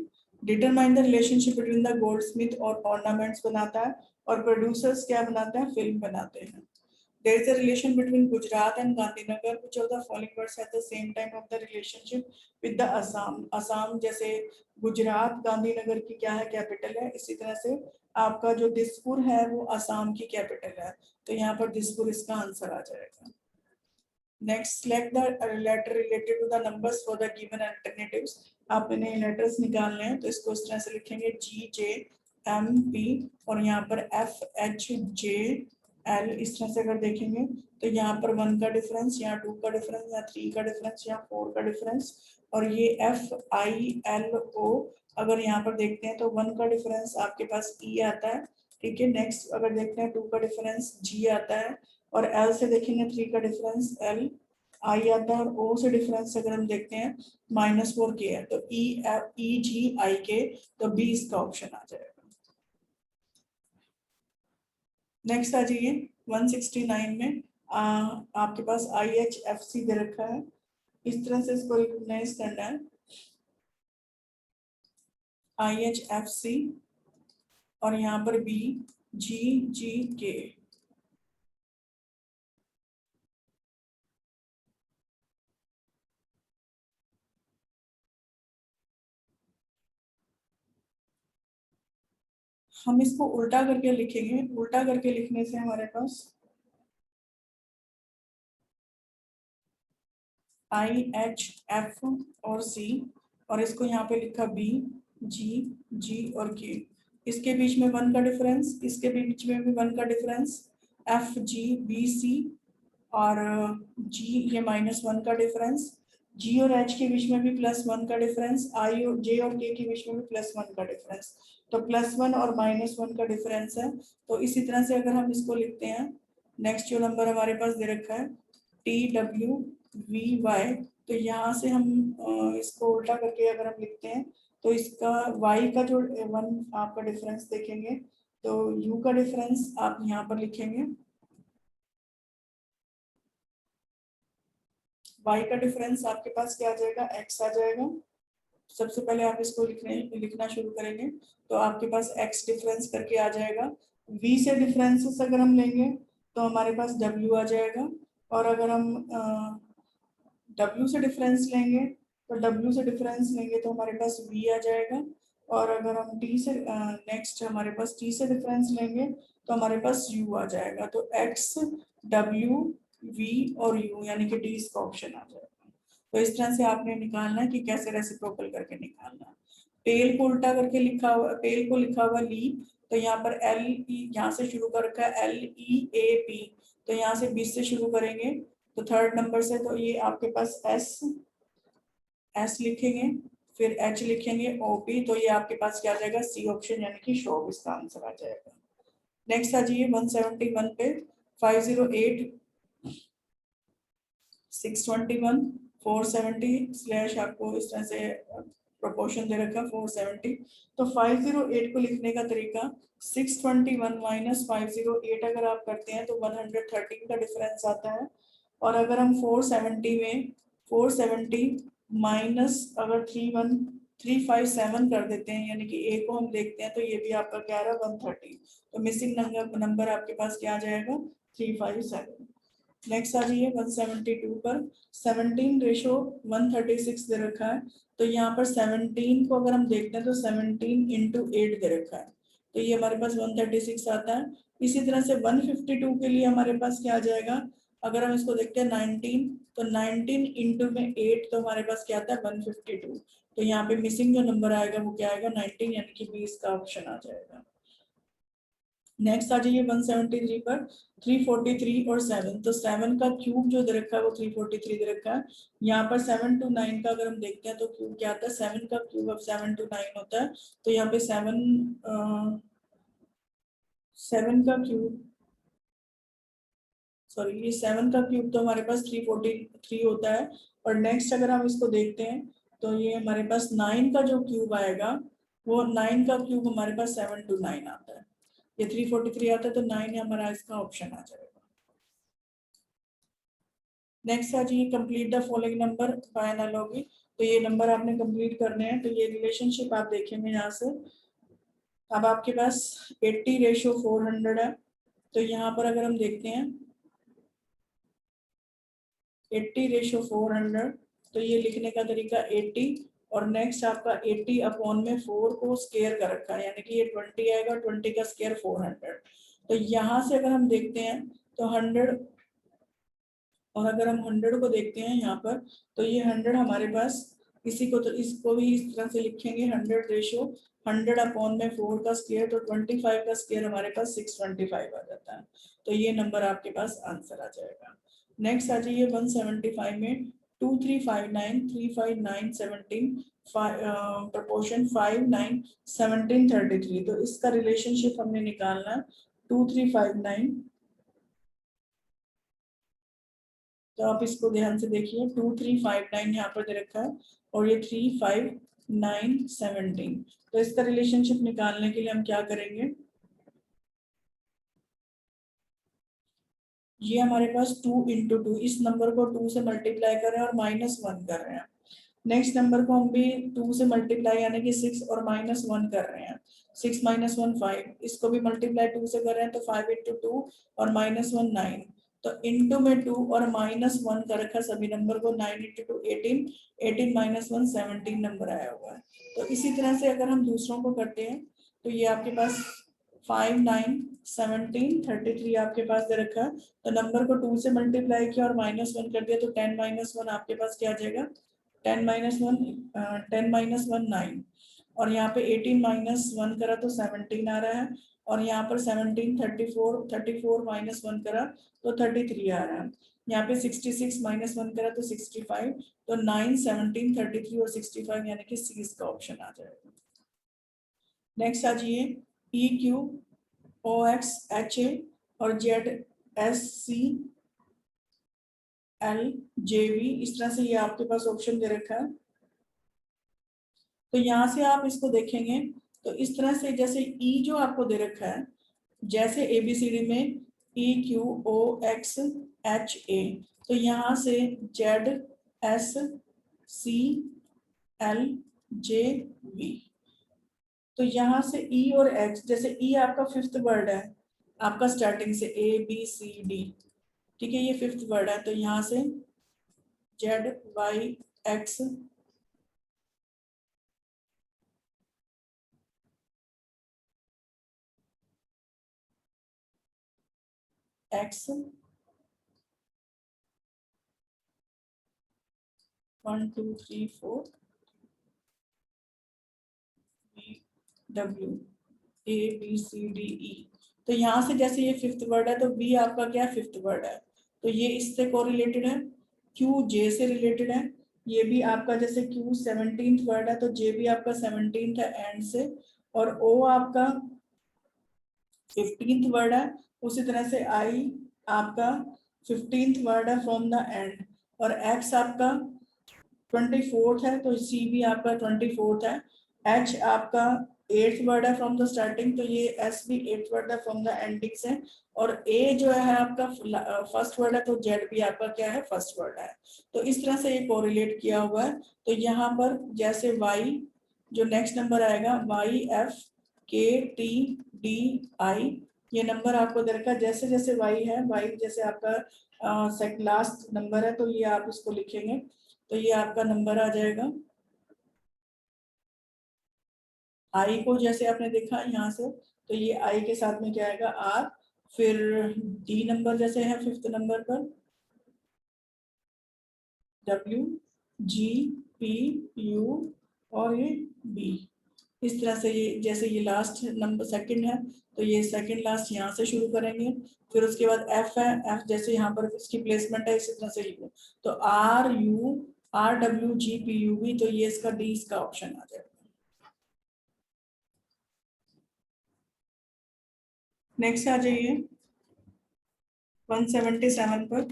A: Determine the relationship between the Goldsmith और ऑर्नामेंट्स बनाता है और प्रोड्यूसर्स क्या बनाते हैं, फिल्म बनाते हैं। There is a relation between Gujarat and Gandhinagar. Which of the following words at the same time of the relationship with the Assam? Assam जैसे गुजरात गांधीनगर की क्या है, कैपिटल है, इसी तरह से आपका जो दिसपुर है वो असम की कैपिटल है। तो यहाँ पर दिसपुर इसका आंसर आ जाएगा। Next select the letter related to the numbers for the given alternatives। आपने लेटर्स निकालने हैं, तो इसको इस तरह से लिखेंगे GJMP और यहाँ पर FHJL। इस तरह से अगर देखेंगे तो यहाँ पर 1 का डिफरेंस, यहाँ 2 का डिफरेंस, यहाँ 3 का डिफरेंस, यहाँ 4 का डिफरेंस और ये FILO। अगर यहाँ पर देखते हैं तो 1 का डिफरेंस आपके पास E आता है, ठीक है। नेक्स्ट अगर देखते हैं 2 का डिफरेंस G आता है और L से देखेंगे 3 का डिफरेंस L I आता है और O से डिफरेंस अगर हम देखते हैं -4 K है, तो EGIK, तो B इसका ऑप्शन आ जाएगा। नेक्स्ट आ जाइए 169 में आपके पास IHFC दे रखा है, इस तरह से इसको रिकॉग्नाइज करना है IHFC और यहाँ पर BGGK। हम इसको उल्टा करके लिखेंगे, उल्टा करके लिखने से हमारे पास IHF और C और इसको यहाँ पे लिखा BGG और K। इसके बीच में 1 का डिफरेंस, इसके बीच में भी 1 का डिफरेंस FGBC और G ये -1 का डिफरेंस, G और H के बीच में भी +1 का डिफरेंस, I और J और K के बीच में भी +1 का डिफरेंस। तो +1 और -1 का डिफरेंस है। तो इसी तरह से अगर हम इसको लिखते हैं, नेक्स्ट जो नंबर हमारे पास दे रखा है TWVY, तो यहाँ से हम इसको उल्टा करके अगर हम लिखते हैं तो इसका Y का जो 1 आपका डिफरेंस देखेंगे तो u का डिफरेंस आप यहाँ पर लिखेंगे, y का डिफरेंस आपके पास क्या आ जाएगा, x आ जाएगा। सबसे पहले आप इसको लिखना शुरू करेंगे तो आपके पास x डिफरेंस करके आ जाएगा। v से डिफरेंसेस अगर हम लेंगे तो हमारे पास w आ जाएगा, और अगर हम w से डिफरेंस लेंगे तो w से डिफरेंस लेंगे तो हमारे पास v आ जाएगा, और अगर हम t से नेक्स्ट हमारे पास t से डिफरेंस लेंगे तो हमारे पास u आ जाएगा। तो x, w, v और u यानी कि d इसका ऑप्शन आ जाएगा। तो इस तरह से आपने निकालना है कि कैसे रेसिप्रोकल करके निकालना है। पेल को उल्टा करके लिखा हुआ, पेल को लिखा हुआ लीप, तो यहाँ पर एल ई यहाँ से शुरू कर रखा है LEAP, तो यहाँ से 20 से शुरू करेंगे तो थर्ड नंबर से, तो ये आपके पास एस लिखेंगे, फिर एच लिखेंगे OP, तो ये आपके पास क्या आ जाएगा, सी ऑप्शन यानी कि शोभ इसका आंसर आ जाएगा। नेक्स्ट आ जाइए 171 पे, 508 621 470 स्लैश आपको इस तरह से प्रोपोर्शन दे रखा 470। तो 508 को लिखने का तरीका 621 माइनस 508 अगर आप करते हैं तो 113 का डिफरेंस आता है, और अगर हम 470 में 470 माइनस अगर 31357 कर देते हैं यानी कि ए को हम देखते हैं तो ये भी आपका क्या रहा 130, तो मिसिंग नंबर आपके पास क्या आ जाएगा 357। नेक्स्ट आ जाइए 172 पर 17 रेशो 136 दे रखा है, तो यहाँ पर 17 को अगर हम देखते हैं तो 17 इंटू 8 दे रखा है, तो ये हमारे पास 136 आता है। इसी तरह से 152 के लिए हमारे पास क्या आ जाएगा, अगर हम इसको देखते हैं 19, तो 19 इंटू में 8 तो हमारे पास क्या आता है 152, तो यहाँ पे मिसिंग जो नंबर आएगा वो क्या आएगा 19 यानी कि 20 का ऑप्शन आ जाएगा। नेक्स्ट आ जाइए 173 पर 343 और 7, तो 7 का क्यूब जो दे रखा है वो 343 दे रखा है। यहाँ पर 7 to 9 का अगर हम देखते हैं तो क्यूब क्या आता है 7 का क्यूब, अब 7 to 9 होता है, तो यहाँ पे 7 का क्यूब, सॉरी ये 7 का क्यूब तो हमारे पास 343 होता है, और नेक्स्ट अगर हम इसको देखते हैं तो ये हमारे पास 9 का जो क्यूब आएगा वो 9 का क्यूब हमारे पास 7 to 9 आता है, ये 343 आता है तो 9 हमारा इसका ऑप्शन आ जाएगा। नेक्स्ट आ जाइए complete the following number by analogy, तो ये नंबर आपने कंप्लीट करने हैं, तो ये रिलेशनशिप आप देखेंगे यहाँ से। अब आपके पास 80 रेशो 400 है, तो यहाँ पर अगर हम देखते हैं 80 रेशो 400, तो ये लिखने का तरीका 80 और नेक्स्ट आपका 80 अपॉन में 4 को स्केयर कर रखा है यानी कि ये 20 आएगा, 20 का स्केयर 400, तो यहाँ से अगर हम देखते हैं तो 100, और अगर हम 100 को देखते हैं यहाँ पर तो ये 100 हमारे पास, इसी को तो इसको भी इस तरह से लिखेंगे 100 रेशो 100 अपॉन में 4 का स्क्वायर, तो 25 का स्क्वायर हमारे पास 625 आ जाता है, तो ये नंबर आपके पास आंसर आ जाएगा। नेक्स्ट आ जाइए 175 में 2359 359 17 प्रपोर्शन 5 9 17 33, तो इसका रिलेशनशिप हमने निकालना 2359, तो आप इसको ध्यान से देखिए 2359 यहाँ पर दे रखा है और ये 35917, तो इसका रिलेशनशिप निकालने के लिए हम क्या करेंगे, ये हमारे पास 2 इंटू 2, इस नंबर को 2 से मल्टीप्लाई कर रहे हैं और -1 कर रहे हैं। नेक्स्ट नंबर को हम भी 2 से मल्टीप्लाई यानी कि 6 और -1 कर रहे हैं, 6 - 1 5, इसको भी मल्टीप्लाई 2 से कर रहे हैं तो 5 इंटू 2 और -1 9, तो इंटू में 2 और -1 कर रखा सभी नंबर को, 9 इंटू 2 18, 18 - 1 17 नंबर आया हुआ है। तो इसी तरह से अगर हम दूसरों को करते हैं तो ये आपके पास 5 9 17 33 आपके पास दे रखा है, तो नंबर को 2 से मल्टीप्लाई किया और -1 कर दिया, तो 10 - 1 आपके पास क्या आ जाएगा 10 - 1 10 - 1 9, और यहाँ पे 18 - 1 करा तो 17 आ रहा है, और यहाँ पर 17 34 34 -1 करा तो 33 आ रहा है, यहाँ पे 66 -1 करा तो 65, तो 9 17 33 और 65 यानी कि सी इसका ऑप्शन आ जाएगा। नेक्स्ट आ जाइए EQ OX HA और ZSC LJV, इस तरह से ये आपके पास ऑप्शन दे रखा है। तो यहाँ से आप इसको देखेंगे तो इस तरह से जैसे ई जो आपको दे रखा है, जैसे एबीसीडी में E Q O X H A, तो यहाँ से Z S C L J V, तो यहाँ से ई और एक्स, जैसे ई आपका फिफ्थ वर्ड है आपका स्टार्टिंग से ए बी सी डी, ठीक है, ये फिफ्थ वर्ड है, तो यहाँ से Z Y X X 1 2 3 4 W A B C D E, तो यहाँ से जैसे ये फिफ्थ वर्ड है तो बी आपका क्या है, फिफ्थ वर्ड है, तो ये इससे कोरिलेटेड है। क्यू जे से रिलेटेड है, ये भी आपका जैसे क्यू 17th वर्ड है तो जे भी आपका 17th है एंड से, और ओ आपका 15th वर्ड है, उसी तरह से आई आपका 15th वर्ड है फ्रॉम द एंड, और एक्स आपका 24th है तो सी भी आपका 24th है, एच आपका 8th वर्ड है फ्रॉम द स्टार्टिंग, तो ये एस भी 8th वर्ड है फ्रॉम द एंडिंग से, और ए जो है आपका फर्स्ट वर्ड है तो जेड भी आपका क्या है, फर्स्ट वर्ड है। तो इस तरह से ये कोरिलेट किया हुआ है। तो यहाँ पर जैसे वाई जो नेक्स्ट नंबर आएगा वाई एफ के टी डी आई, ये नंबर आपको दे रखा है, जैसे जैसे वाई है, वाई जैसे आपका लास्ट नंबर है तो ये आप इसको लिखेंगे, तो ये आपका नंबर आ जाएगा। आई को जैसे आपने देखा यहाँ से, तो ये आई के साथ में क्या आएगा, आर, फिर डी नंबर जैसे है फिफ्थ नंबर पर डब्ल्यू जी पी यू और ये बी, इस तरह से ये जैसे ये लास्ट नंबर सेकंड है तो ये सेकंड लास्ट यहाँ से शुरू करेंगे, फिर उसके बाद एफ है, एफ जैसे यहाँ पर इसकी प्लेसमेंट है इसी तरह से लिखो, तो R U R W G P U B, तो ये इसका डी इसका ऑप्शन आ जाएगा। नेक्स्ट आ जाइए 177 पर,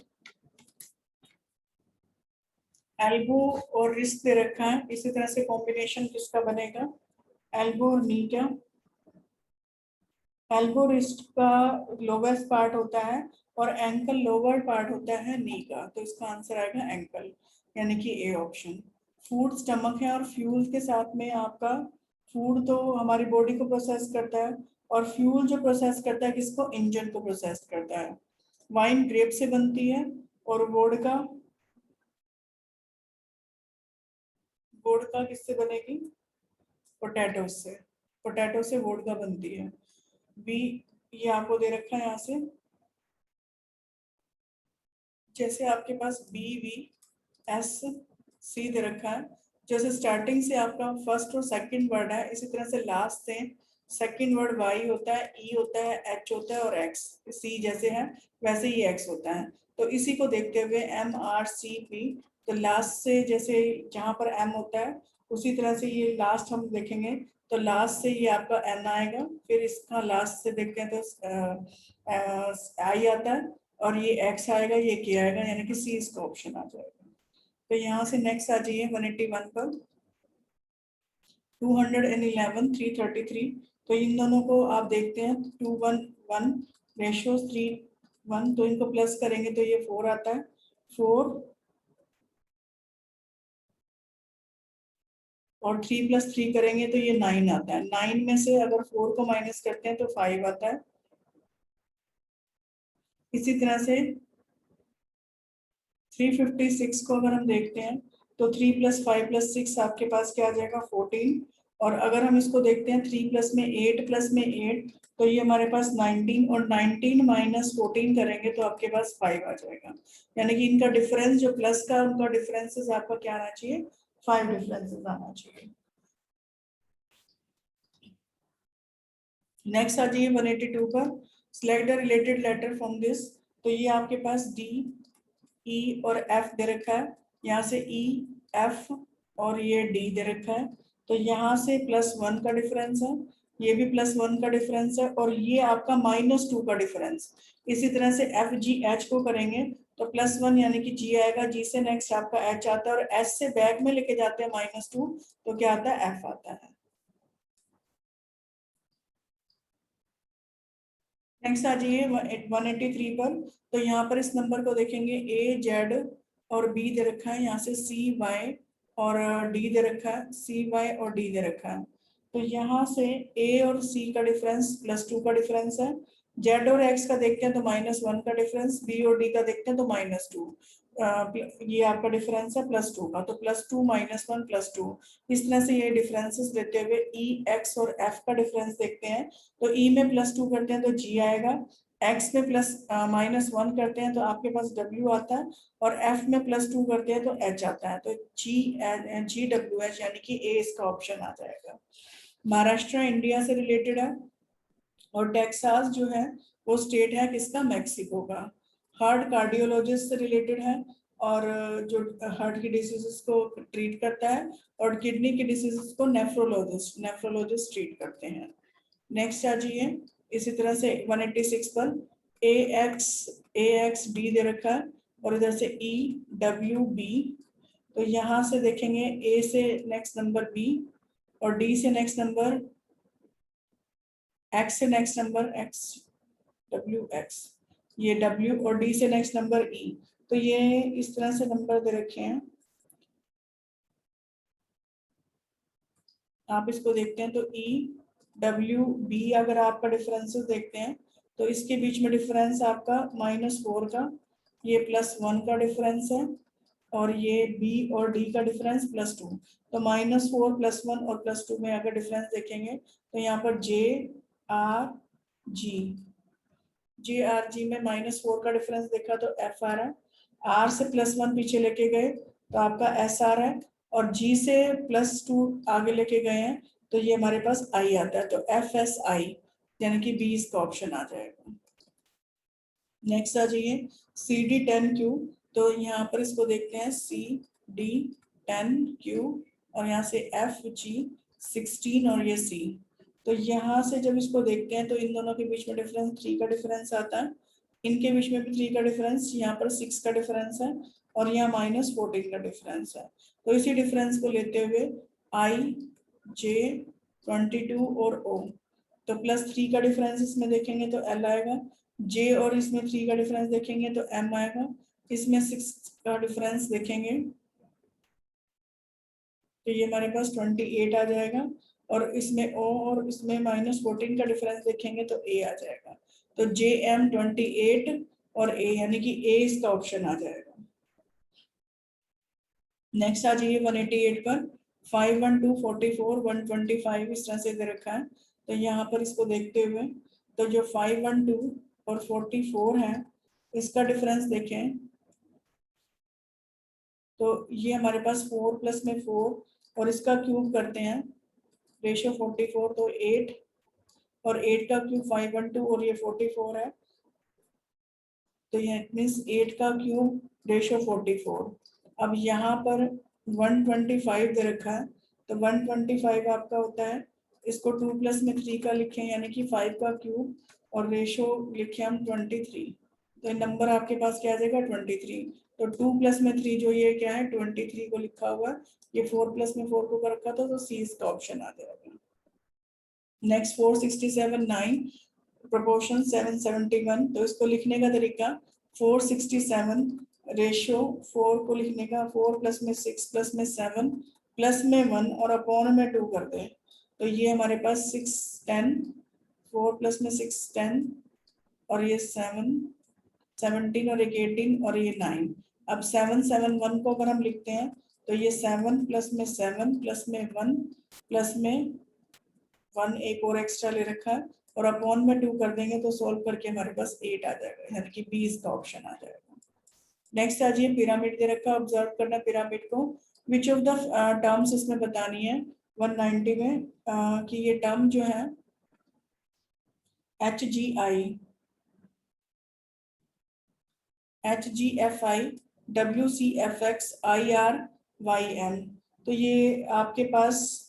A: एल्बो और रिस्ट दे रखा है, इसी तरह से कॉम्बिनेशन किसका बनेगा, एल्बो और नी का। एल्बो रिस्ट का लोवेस्ट पार्ट होता है और एंकल लोअर पार्ट होता है नी का, तो इसका आंसर आएगा एंकल, यानी कि ए ऑप्शन। फूड स्टमक है और फ्यूल के साथ में आपका फूड तो हमारी बॉडी को प्रोसेस करता है, और फ्यूल जो प्रोसेस करता है किसको, इंजन को प्रोसेस करता है। वाइन ग्रेप से बनती है और वोडका, वोडका किससे बनेगी, पोटैटो से, पोटैटो से वोडका बनती है। बी ये आपको दे रखा है यहाँ से, जैसे आपके पास बी वी एस सी दे रखा है, जैसे स्टार्टिंग से आपका फर्स्ट और सेकंड वर्ड है, इसी तरह से लास्ट से सेकंड वर्ड वाई होता है, ई होता है, एच होता है और एक्स, सी जैसे है वैसे ही एक्स होता है। तो इसी को देखते हुए एम आर सी पी, तो लास्ट से जैसे जहाँ पर एम होता है उसी तरह से ये लास्ट हम देखेंगे, तो लास्ट से ये आपका एन आएगा, फिर इसका लास्ट से देखते हैं तो आई आता है, और ये एक्स आएगा, ये के आएगा, यानी कि सी इसका ऑप्शन आ जाएगा। तो यहाँ से नेक्स्ट आ जाइए 181 पर, 211 333, तो इन दोनों को आप देखते हैं 2 1 1 रेशियो 3 1, तो इनको प्लस करेंगे तो ये 4 आता है, 4 और 3 + 3 करेंगे तो ये 9 आता है, 9 में से अगर 4 को माइनस करते हैं तो 5 आता है। इसी तरह से 356 को अगर हम देखते हैं तो 3 + 5 + 6 आपके पास क्या आ जाएगा, 14, और अगर हम इसको देखते हैं 3 + 8 तो ये हमारे पास 19, और 19 - 14 करेंगे तो आपके पास 5 आ जाएगा, यानी कि इनका डिफरेंस जो प्लस का उनका डिफरेंसेस आपका क्या आना चाहिए, 5 डिफरेंसेस आना चाहिए। नेक्स्ट आ जाइए 182 पर, select the related letter from this, तो ये आपके पास डी ई और एफ दे रखा है, यहाँ से ई एफ और ये डी दे रखा है, तो यहाँ से +1 का डिफरेंस है, ये भी +1 का डिफरेंस है, और ये आपका -2 का डिफरेंस। इसी तरह से एफ जी एच को करेंगे तो +1 यानी कि जी आएगा, जी से नेक्स्ट आपका एच आता है, और एच से बैक में लेके जाते हैं -2 तो क्या आता है, एफ आता है। नेक्स्ट आ जाइए 183 पर। तो यहाँ पर इस नंबर को देखेंगे, ए जेड और बी दे रखा है, यहाँ से सी वाई और डी दे रखा है, सी वाई और डी दे रखा है। तो यहाँ से ए और सी का डिफरेंस +2 का डिफरेंस है, जेड और एक्स का देखते हैं तो -1 का डिफरेंस, बी और डी का देखते हैं तो -2। ये आपका डिफरेंस है +2 का, तो +2 -1 +2, इस तरह से ये डिफरेंसेस लेते हुए ई एक्स और एफ का डिफरेंस देखते हैं। तो ई में +2 करते हैं तो जी आएगा, एक्स में -1 करते हैं तो आपके पास डब्ल्यू आता है, और एफ में +2 करते हैं तो एच आता है। तो GWH यानी कि ए इसका ऑप्शन आ जाएगा। महाराष्ट्र इंडिया से रिलेटेड है, और टेक्सास जो है वो स्टेट है किसका, मैक्सिको का। हार्ट कार्डियोलॉजिस्ट से रिलेटेड है, और जो हार्ट की डिसीजेस को ट्रीट करता है, और किडनी की डिसीजेस को नेफ्रोलॉजिस्ट ट्रीट करते हैं। नेक्स्ट आ जाइए, इसी तरह से 186 पर AX D दे रखा है, और इधर से EWB। तो यहाँ से देखेंगे ए से नेक्स्ट नंबर बी, और डी से नेक्स्ट नंबर एक्स से नेक्स्ट नंबर WX, ये W, और डी से नेक्स्ट नंबर E। तो ये इस तरह से नंबर दे रखे हैं, आप इसको देखते हैं तो EWB अगर आपका डिफरेंसेस देखते हैं तो इसके बीच में डिफरेंस आपका -4 का, ये +1 का डिफरेंस है, और ये बी और डी का डिफरेंस +2। तो -4 +1 और +2 में अगर डिफरेंस देखेंगे तो यहाँ पर JRG में -4 का डिफरेंस देखा तो F आ रहा है, R से +1 पीछे लेके गए तो आपका SR है, और G से +2 आगे लेके गए हैं तो ये हमारे पास I आता है, तो FSI यानी कि B इसका ऑप्शन आ जाएगा। नेक्स्ट आ जाइए CD10Q। तो यहाँ पर इसको देखते हैं CD10Q, और यहाँ से FG16 और ये C। तो यहाँ से जब इसको देखते हैं तो इन दोनों के बीच में डिफरेंस 3 का डिफरेंस आता है, इनके बीच में भी 3 का डिफरेंस, यहाँ पर 6 का डिफरेंस है, और यहाँ -14 का डिफरेंस है। तो इसी डिफरेंस को लेते हुए IJ22 और O, तो +3 का डिफरेंस इसमें देखेंगे तो L आएगा, J और इसमें 3 का डिफरेंस देखेंगे तो M आएगा, इसमें 6 का डिफरेंस देखेंगे तो ये हमारे पास 28 आ जाएगा, और इसमें O और इसमें -14 का डिफरेंस देखेंगे तो A आ जाएगा। तो JM 28 और A यानी कि A इसका ऑप्शन आ जाएगा। नेक्स्ट आ जाइए 188 पर 512 44 125 इस तरह से दे रखा है। तो यहाँ पर इसको देखते हुए तो जो 512 और 44 है इसका डिफरेंस देखें तो ये हमारे पास 4 प्लस में 4, और इसका क्यूब करते हैं रेशियो 44 तो 8, और 8 का क्यूब 512 और ये 44 है, तो ये मीन्स 8 का क्यूब रेशियो 44। अब यहाँ पर 125 दे रखा है, तो 125 आपका होता है, इसको 2 प्लस में 3 का लिखें यानी कि 5 का क्यूब, और रेशो लिखे हम 23। तो नंबर आपके पास क्या आ जाएगा 23। तो 2 प्लस में 3 जो ये क्या है 23 को लिखा हुआ, ये 4 प्लस में 4 को कर रखा था, तो सी इसका ऑप्शन आ जाएगा। Next 467 9 proportion 771। तो इसको लिखने का तरीका 467 रेशियो 4 को लिखने का 4 प्लस में 6 प्लस में 7 प्लस में 1 और अपॉन में 2 कर दे, तो ये हमारे पास 6 10, 4 प्लस में 6 10, और ये 7 17 और एक 18 और ये 9। अब 7 7 1 को अगर हम लिखते हैं तो ये 7 प्लस में 7 प्लस में 1 प्लस में 1 एक और एक्स्ट्रा ले रखा है, और अपॉन में 2 कर देंगे तो सॉल्व करके हमारे पास 8 आ जाएगा, यानी कि बी इसका ऑप्शन आ जाएगा। नेक्स्ट आ जाइए पिरामिड दे रखा है, ऑब्जर्व करना पिरामिड को, विच ऑफ द टर्म्स इसमें बतानी है 190 में कि ये टर्म जो है HGFI WCFX IRYM, तो ये आपके पास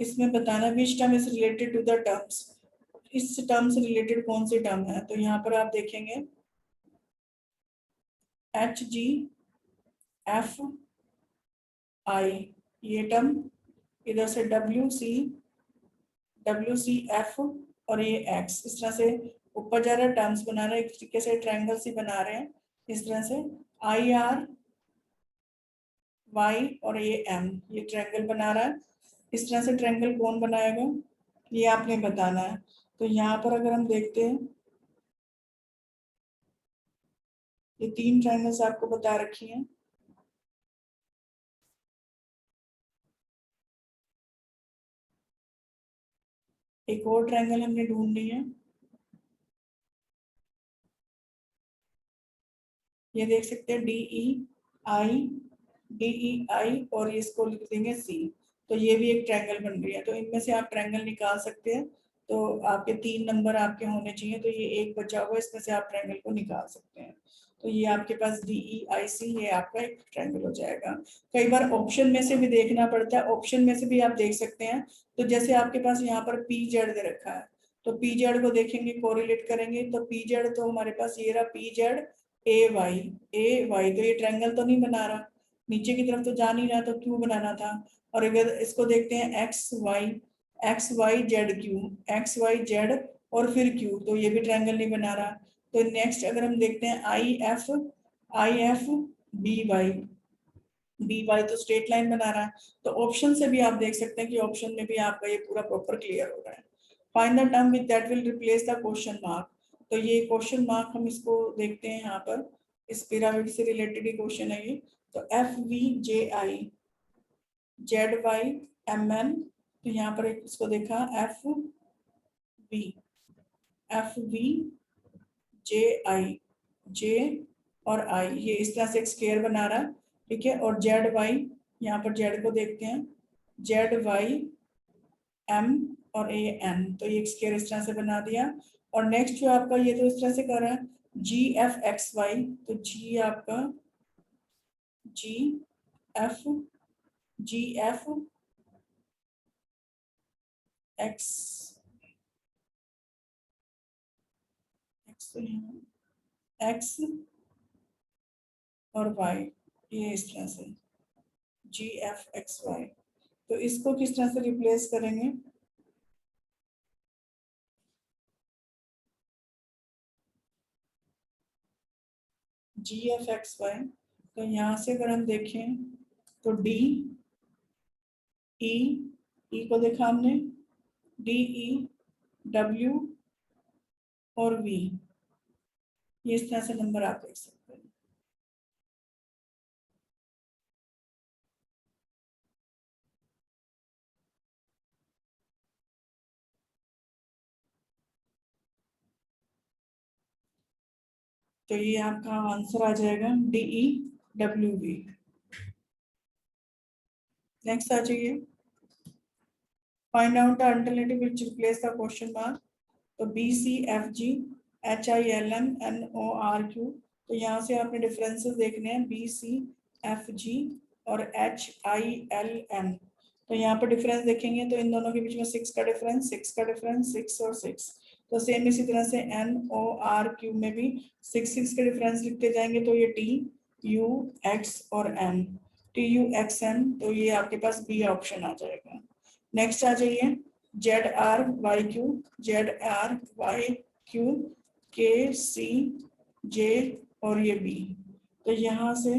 A: इसमें बताना which term is related to the terms, इस टर्म से रिलेटेड कौन सी टर्म है। तो यहाँ पर आप देखेंगे HGFI ये टर्म, इधर से WCF और ये x, इस तरह से ऊपर जा रहा है, टर्म्स बना रहे हैं, एक तरीके से ट्रायंगल्स ही बना रहे हैं इस तरह से। आई आर वाई और ये एम, ये ट्रायंगल बना रहा है। इस तरह से ट्रायंगल कौन बनाएगा ये आपने बताना है। तो यहाँ पर अगर हम देखते हैं, ये 3 ट्रायंगल्स आपको बता रखी हैं। एक और ट्रायंगल हमने ढूंढनी है, ये देख सकते हैं डी ई आई और इसको लिख देंगे सी। तो ये भी एक ट्रायंगल बन रही है। तो इनमें से आप ट्रायंगल निकाल सकते हैं। तो आपके 3 नंबर आपके होने चाहिए, तो ये एक बचा हुआ है, इसमें से आप ट्रायंगल को निकाल सकते हैं। तो ये आपके पास डी ई आई सी, ये आपका एक ट्रायंगल हो जाएगा। कई बार ऑप्शन में से भी देखना पड़ता है, ऑप्शन में से भी आप देख सकते हैं। तो जैसे आपके पास यहाँ पर पी जेड दे रखा है, तो पी जेड को देखेंगे, कोरिलेट करेंगे, तो पी जेड तो हमारे पास ये रहा पी जेड ए वाई, तो ये ट्रायंगल तो नहीं बना रहा, नीचे की तरफ तो जा नहीं रहा, तो क्यू बनाना था। और अगर इसको देखते हैं X Y Z Q, X Y Z और फिर क्यू, तो ये भी ट्रायंगल नहीं बना रहा। तो नेक्स्ट अगर हम देखते हैं आई एफ बी वाई, तो स्ट्रेट लाइन बना रहा है। तो ऑप्शन से भी आप देख सकते हैं कि ऑप्शन में भी आपका ये पूरा प्रॉपर क्लियर हो रहा है। Find the term with that will replace the question mark. तो ये क्वेश्चन मार्क हम इसको देखते हैं यहाँ पर, इस पिरामिड से रिलेटेड ही क्वेश्चन है ये। तो F V J I Z Y M N, तो यहाँ पर एक इसको देखा V F V J I J और आई, ये इस तरह से एक स्क्वायर बना रहा है, ठीक है। और जेड वाई, यहाँ पर जेड को देखते हैं, जेड वाई एम और ए एन, तो ये एक स्क्वायर इस तरह से बना दिया। और नेक्स्ट जो आपका ये तो इस तरह से कर रहा है जी एफ एक्स वाई, तो जी आपका जी एफ एक्स एक्स एक्स और वाई, ये इस तरह से जी एफ एक्स वाई। तो इसको किस तरह से रिप्लेस करेंगे, जी एफ एक्स वाई, तो यहाँ से अगर हम देखें तो डी ई, ई को देखा हमने, डी ई डब्ल्यू और वी, ये इस तरह से नंबर आप देख सकते हैं। तो ये आपका आंसर आ जाएगा D E W V. Next आ जाइए, find out the alternative which replace the question mark. तो B C F G H I L M N O R Q, तो यहाँ से आपने डिफरेंसेस देखने हैं, बी सी एफ जी और एच आई एल एम। तो यहाँ पर डिफरेंस देखेंगे तो इन दोनों के बीच में 6 का डिफरेंस, 6 का डिफरेंस, 6 और 6। तो सेम इसी तरह से एन ओ आर क्यू में भी 6 के डिफरेंस लिखते जाएंगे, तो ये टी यू एक्स और M, T U X M, तो ये आपके पास बी ऑप्शन आ जाएगा। नेक्स्ट आ जाइए, Z R Y Q, Z R Y Q के सी जे और ये बी। तो यहाँ से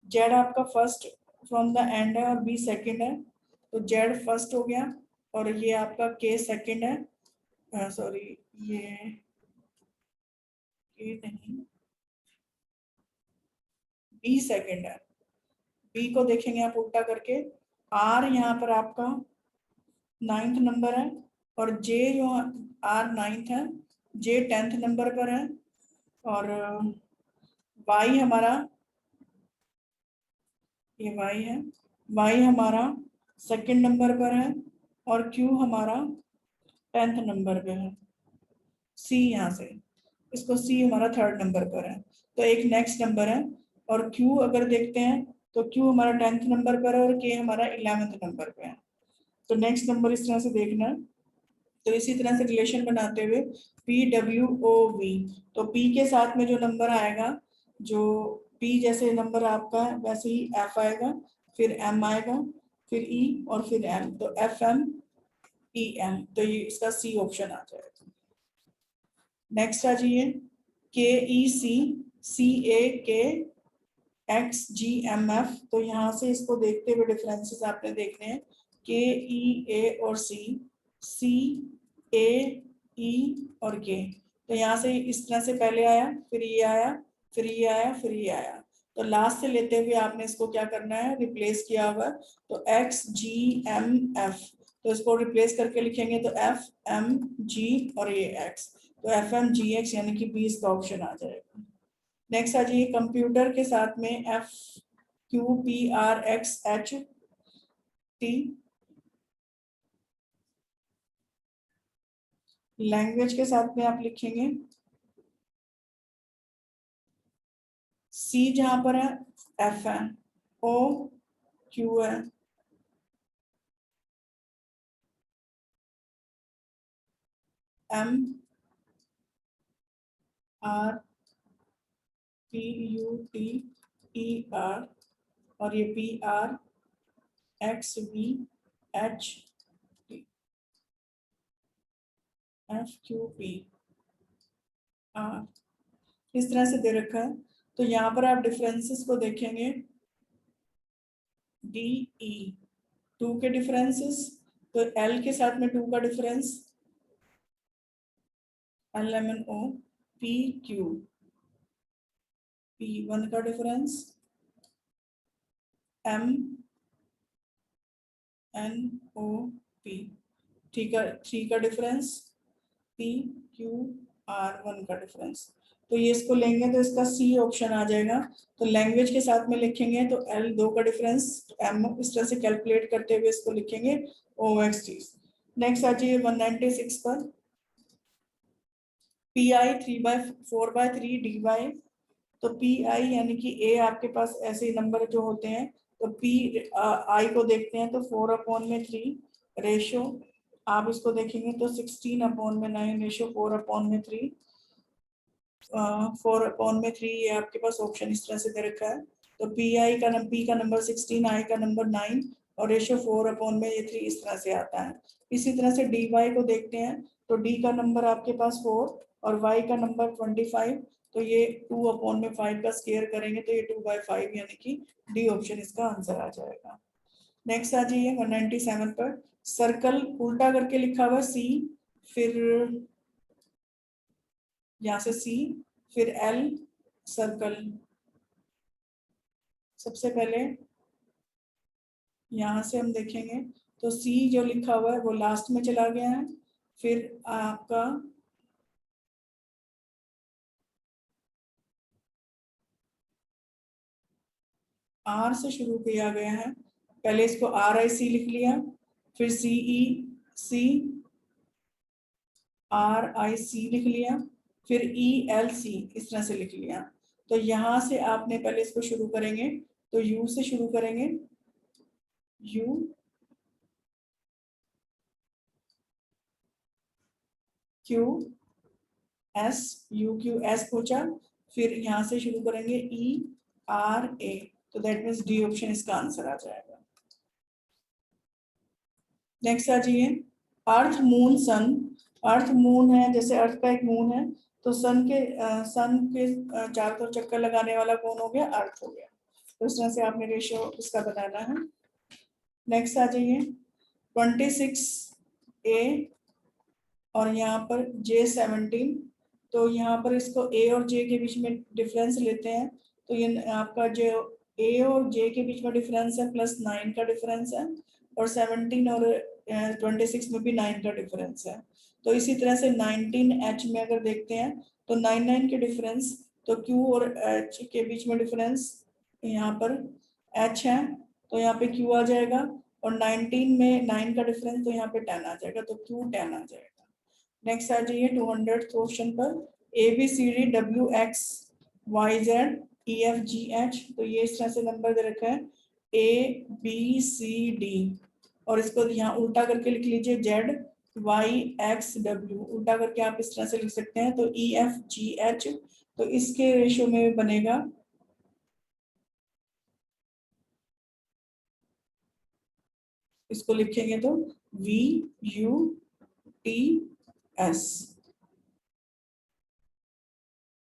A: जेड आपका फर्स्ट फ्रॉम द एंड है और बी सेकंड है, तो जेड फर्स्ट हो गया और ये आपका के सेकंड है, सॉरी ये के नहीं, बी सेकंड है। बी को देखेंगे आप उल्टा करके, आर यहाँ पर आपका 9th नंबर है और जे जो आर 9th है, जे 10th नंबर पर है और वाई हमारा, ये वाई है, वाई हमारा सेकंड नंबर पर है और क्यू हमारा 10th नंबर पे है। सी यहाँ से, इसको सी हमारा 3rd नंबर पर है, तो एक नेक्स्ट नंबर है। और क्यू अगर देखते हैं तो क्यू हमारा 10th नंबर पर है और के हमारा 11th नंबर पे है। तो नेक्स्ट नंबर इस तरह से देखना है। तो इसी तरह से रिलेशन बनाते हुए पी डब्ल्यू ओ वी, तो पी के साथ में जो नंबर आएगा, जो पी जैसे नंबर आपका है वैसे ही एफ आएगा, फिर एम आएगा, फिर ई और फिर एम, तो एफ एम ई एम, तो ये इसका सी ऑप्शन आ जाएगा। नेक्स्ट आ जाइए के ई सी सी ए के एक्स जी एम एफ, तो यहाँ से इसको देखते हुए डिफरेंसेस आपने देखने हैं, के ई ए और सी, सी ए ई और के। तो यहाँ से इस तरह से पहले आया, फिर ये आया, फिर ये आया, फिर ये आया, तो लास्ट से लेते हुए आपने इसको क्या करना है, रिप्लेस किया हुआ, तो एक्स जी एम एफ, तो इसको रिप्लेस करके लिखेंगे तो एफ एम जी और ये एक्स, तो एफ एम जी एक्स यानी कि बी इसका ऑप्शन आ जाएगा। नेक्स्ट आ जाइए कंप्यूटर के साथ में F Q P R x H T, language के साथ में आप लिखेंगे सी जहां पर है एफ है, ओ क्यू है, M R P U T E R, और ये P R X V H T, F Q P R, इस तरह से दे रखा है। तो यहाँ पर आप डिफरेंसेस को देखेंगे, डी ई टू के डिफरेंसेस, तो एल के साथ में टू का difference L M N O, P Q P one का difference, M N O P ठीक है थ्री का difference, P Q R one का डिफरेंस। तो ये इसको लेंगे तो इसका सी ऑप्शन आ जाएगा। तो लैंग्वेज के साथ में लिखेंगे तो एल दो का डिफरेंस, एम इस तरह से कैलकुलेट करते हुए इसको लिखेंगे ओ एक्स टी। नेक्स्ट आ जाइए 196 पर, पी आई 3/4/3 डी वाई, तो पी आई यानी कि ए आपके पास ऐसे नंबर जो होते हैं, तो पी आई को देखते हैं तो 4/3 रेशो, आप इसको देखेंगे तो 16/9 रेशो 4/3, 4/3 ये आपके पास ऑप्शन इस तरह से दे रखा है। तो पी आई का पी का नंबर 16, आई का नंबर 9 और रेशो 4/3 इस तरह से आता है। इसी तरह से डी वाई को देखते हैं तो डी का नंबर आपके पास 4 और वाई का नंबर 25, तो ये 2/5 का स्केयर करेंगे तो ये 2/5 यानी कि डी ऑप्शन इसका आंसर आ जाएगा। नेक्स्ट आ जाइए 197 पर, सर्कल उल्टा करके लिखा हुआ सी, फिर यहाँ से सी, फिर एल सर्कल, सबसे पहले यहाँ से हम देखेंगे तो सी जो लिखा हुआ है वो लास्ट में चला गया है, फिर आपका आर से शुरू किया गया है, पहले इसको आर आई सी लिख लिया, फिर सी ई सी आर आई सी लिख लिया, फिर ई एल सी इस तरह से लिख लिया। तो यहाँ से आपने पहले इसको शुरू करेंगे तो यू से शुरू करेंगे, you Q S, you Q S पूछा, फिर यहाँ से शुरू करेंगे ई आर ए, तो दैट मीन्स डी ऑप्शन इसका आंसर आ जाएगा। नेक्स्ट आ जाइए earth moon sun, earth moon है जैसे अर्थ का एक मून है, तो सन के चारों तरफ चक्कर लगाने वाला कौन हो गया, अर्थ हो गया। तो इस तरह से आपने रेशियो इसका बनाना है। नेक्स्ट आ जाइए 26A और यहाँ पर J17, तो यहाँ पर इसको ए और जे के बीच में डिफरेंस लेते हैं, तो ये आपका जो ए और जे के बीच में डिफरेंस है +9 का डिफरेंस है, और 17 और 26 में भी 9 का डिफरेंस है। तो इसी तरह से 19H में अगर देखते हैं तो 9 के डिफरेंस, तो Q और H के बीच में डिफरेंस यहाँ पर H है, तो यहाँ पे Q आ जाएगा, और 19 में 9 का डिफरेंस, तो यहाँ पे 10 आ जाएगा, तो Q 10 आ जाएगा। नेक्स्ट आ जाइए 200 क्वेश्चन पर, A B C D W X Y Z E F G H, तो ये इस तरह से नंबर दे रखा है ए बी सी डी, और इसको यहाँ उल्टा करके लिख लीजिए जेड वाई एक्स डब्ल्यू, उल्टा करके आप इस तरह से लिख सकते हैं, तो ई एफ जी एच, तो इसके रेशियो में बनेगा इसको लिखेंगे तो VUTS,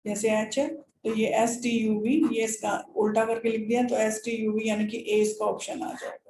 A: जैसे H है तो ये STUV, ये इसका उल्टा करके लिख दिया तो STUV यानी कि A इसका ऑप्शन आ जाएगा।